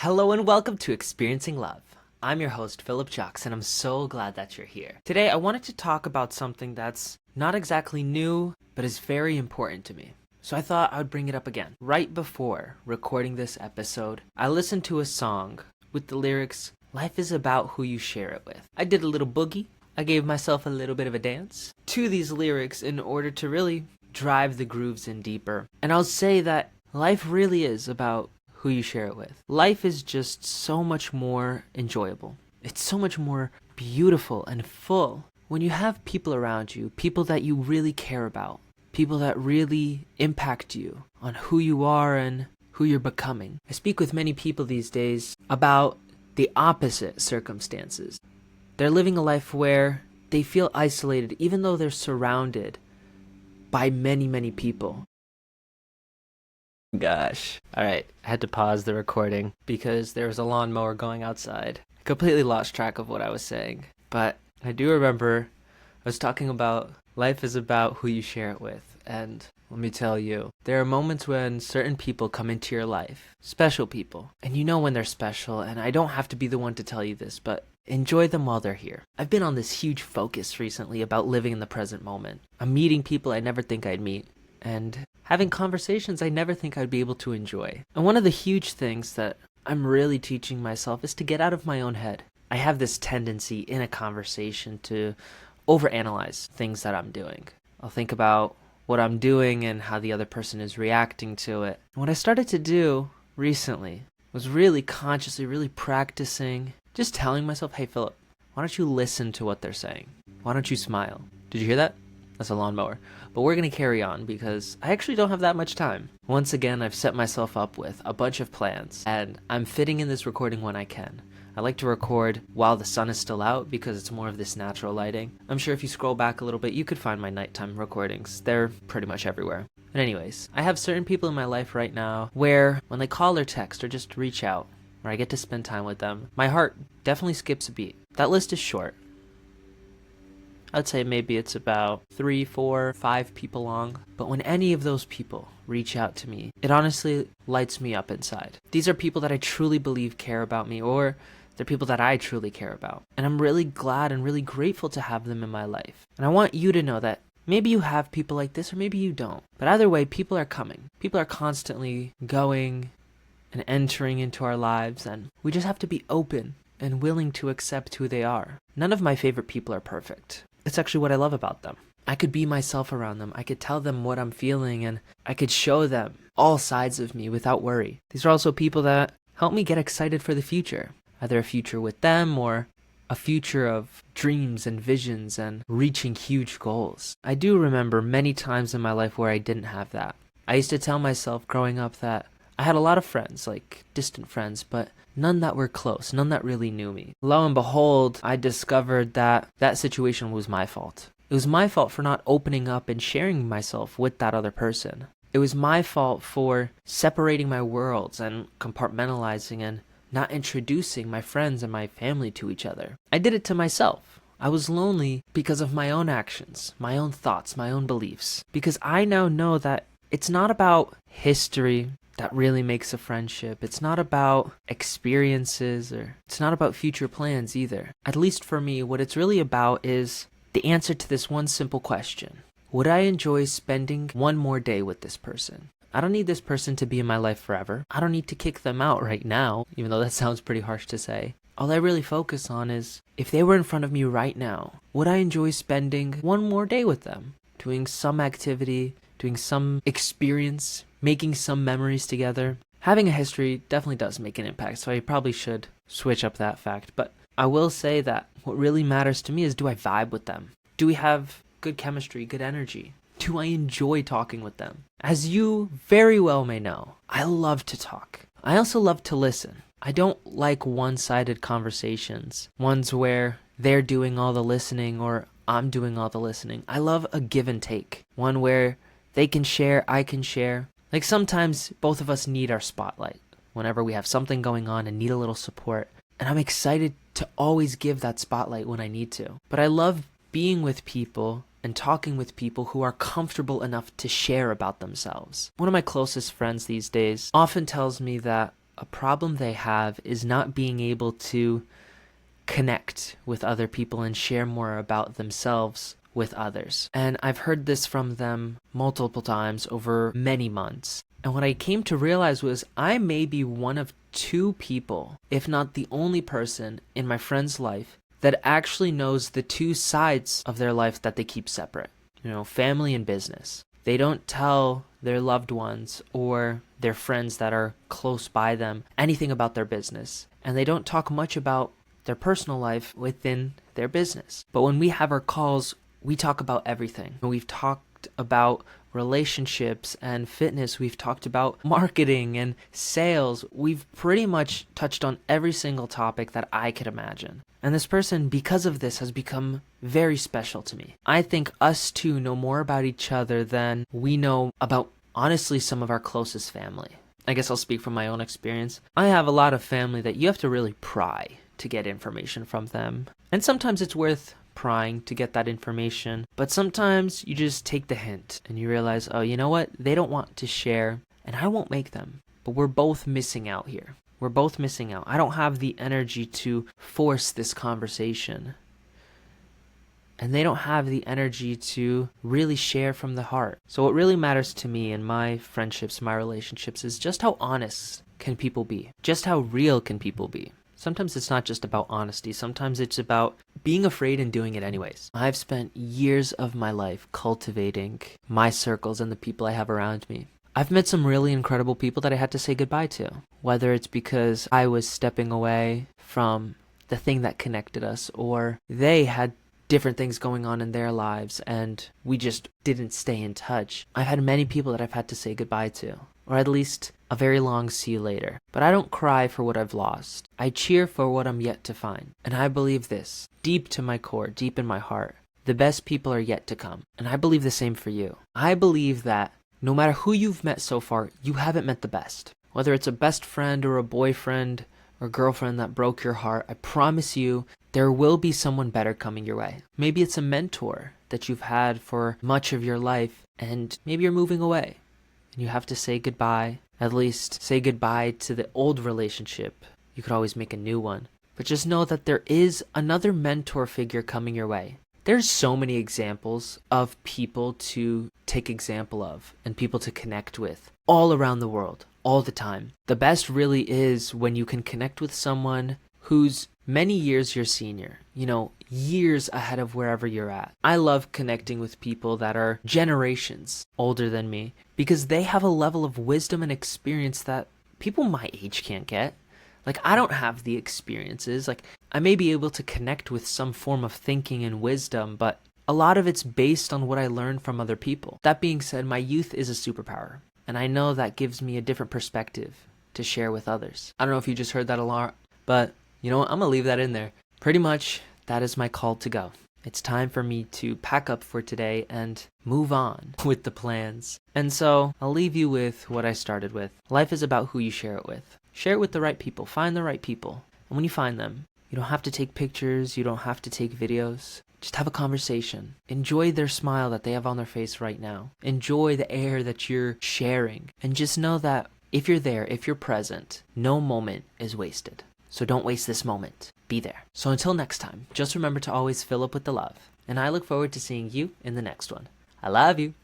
Hello and welcome to Experiencing Love. I'm your host, Philip Jocks, and I'm so glad that you're here. Today, I wanted to talk about something that's not exactly new, but is very important to me. So I thought I would bring it up again. Right before recording this episode, I listened to a song with the lyrics, "Life is about who you share it with." I did a little boogie. I gave myself a little bit of a dance to these lyrics in order to really drive the grooves in deeper. And I'll say that life really is about who you share it with. Life is just so much more enjoyable. It's so much more beautiful and full when you have people around you, people that you really care about, people that really impact you on who you are and who you're becoming. I speak with many people these days about the opposite circumstances. They're living a life where they feel isolated even though they're surrounded by many, many people. Gosh. Alright, I had to pause the recording because there was a lawnmower going outside. I completely lost track of what I was saying. But I do remember I was talking about life is about who you share it with. And let me tell you, there are moments when certain people come into your life, special people, and you know when they're special, and I don't have to be the one to tell you this, but enjoy them while they're here. I've been on this huge focus recently about living in the present moment. I'm meeting people I never think I'd meet, and having conversations I never think I'd be able to enjoy. And one of the huge things that I'm really teaching myself is to get out of my own head. I have this tendency in a conversation to overanalyze things that I'm doing. I'll think about what I'm doing and how the other person is reacting to it. And what I started to do recently was really consciously, really practicing, just telling myself, hey Philip, why don't you listen to what they're saying? Why don't you smile? Did you hear that? That's a lawnmower. But we're going to carry on because I actually don't have that much time. Once again, I've set myself up with a bunch of plans, and I'm fitting in this recording when I can. I like to record while the sun is still out because it's more of this natural lighting. I'm sure if you scroll back a little bit, you could find my nighttime recordings. They're pretty much everywhere. But anyways, I have certain people in my life right now where when they call or text or just reach out, or I get to spend time with them, my heart definitely skips a beat. That list is short. I'd say maybe it's about 3, 4, 5 people long. But when any of those people reach out to me, it honestly lights me up inside. These are people that I truly believe care about me, or they're people that I truly care about. And I'm really glad and really grateful to have them in my life. And I want you to know that maybe you have people like this or maybe you don't. But either way, people are coming. People are constantly going and entering into our lives, and we just have to be open and willing to accept who they are. None of my favorite people are perfect. It's actually what I love about them. I could be myself around them. I could tell them what I'm feeling, and I could show them all sides of me without worry. These are also people that help me get excited for the future. Either a future with them or a future of dreams and visions and reaching huge goals. I do remember many times in my life where I didn't have that. I used to tell myself growing up that I had a lot of friends, like distant friends, but none that were close, none that really knew me. Lo and behold, I discovered that that situation was my fault. It was my fault for not opening up and sharing myself with that other person. It was my fault for separating my worlds and compartmentalizing and not introducing my friends and my family to each other. I did it to myself. I was lonely because of my own actions, my own thoughts, my own beliefs. Because I now know that it's not about history that really makes a friendship. It's not about experiences, or it's not about future plans either. At least for me, what it's really about is the answer to this one simple question. Would I enjoy spending one more day with this person? I don't need this person to be in my life forever. I don't need to kick them out right now, even though that sounds pretty harsh to say. All I really focus on is, if they were in front of me right now, would I enjoy spending one more day with them? Doing some activity, doing some experience, making some memories together. Having a history definitely does make an impact, so I probably should switch up that fact. But I will say that what really matters to me is, do I vibe with them? Do we have good chemistry, good energy? Do I enjoy talking with them? As you very well may know, I love to talk. I also love to listen. I don't like one-sided conversations, ones where they're doing all the listening or I'm doing all the listening. I love a give and take, one where they can share, I can share. Like sometimes both of us need our spotlight whenever we have something going on and need a little support. And I'm excited to always give that spotlight when I need to. But I love being with people and talking with people who are comfortable enough to share about themselves. One of my closest friends these days often tells me that a problem they have is not being able to connect with other people and share more about themselves with others. And I've heard this from them multiple times over many months. And what I came to realize was I may be one of two people, if not the only person in my friend's life that actually knows the two sides of their life that they keep separate. Family and business. They don't tell their loved ones or their friends that are close by them anything about their business. And they don't talk much about their personal life within their business. But when we have our calls, we talk about everything. We've talked about relationships and fitness. We've talked about marketing and sales. We've pretty much touched on every single topic that I could imagine. And this person, because of this, has become very special to me. I think us two know more about each other than we know about, honestly, some of our closest family. I guess I'll speak from my own experience. I have a lot of family that you have to really pry to get information from them. And sometimes it's worth prying to get that information, but sometimes you just take the hint and you realize, oh, you know what? They don't want to share, and I won't make them. But we're both missing out here. We're both missing out. I don't have the energy to force this conversation. And they don't have the energy to really share from the heart. So what really matters to me in my friendships, my relationships, is just how honest can people be? Just how real can people be? Sometimes it's not just about honesty. Sometimes it's about being afraid and doing it anyways. I've spent years of my life cultivating my circles and the people I have around me. I've met some really incredible people that I had to say goodbye to, whether it's because I was stepping away from the thing that connected us, or they had different things going on in their lives and we just didn't stay in touch. I've had many people that I've had to say goodbye to, or at least a very long see you later. But I don't cry for what I've lost. I cheer for what I'm yet to find. And I believe this, deep to my core, deep in my heart. The best people are yet to come. And I believe the same for you. I believe that no matter who you've met so far, you haven't met the best. Whether it's a best friend or a boyfriend or girlfriend that broke your heart, I promise you there will be someone better coming your way. Maybe it's a mentor that you've had for much of your life, and maybe you're moving away and you have to say goodbye. At least say goodbye to the old relationship. You could always make a new one. But just know that there is another mentor figure coming your way. There's so many examples of people to take example of and people to connect with all around the world, all the time. The best really is when you can connect with someone who's many years your senior, years ahead of wherever you're at. I love connecting with people that are generations older than me because they have a level of wisdom and experience that people my age can't get. I don't have the experiences. I may be able to connect with some form of thinking and wisdom, but a lot of it's based on what I learned from other people. That being said, my youth is a superpower, and I know that gives me a different perspective to share with others. I don't know if you just heard that a lot, but you know what? I'm going to leave that in there. Pretty much, that is my call to go. It's time for me to pack up for today and move on with the plans. And so I'll leave you with what I started with. Life is about who you share it with. Share it with the right people. Find the right people. And when you find them, you don't have to take pictures. You don't have to take videos. Just have a conversation. Enjoy their smile that they have on their face right now. Enjoy the air that you're sharing. And just know that if you're there, if you're present, no moment is wasted. So don't waste this moment. Be there. So until next time, just remember to always fill up with the love. And I look forward to seeing you in the next one. I love you.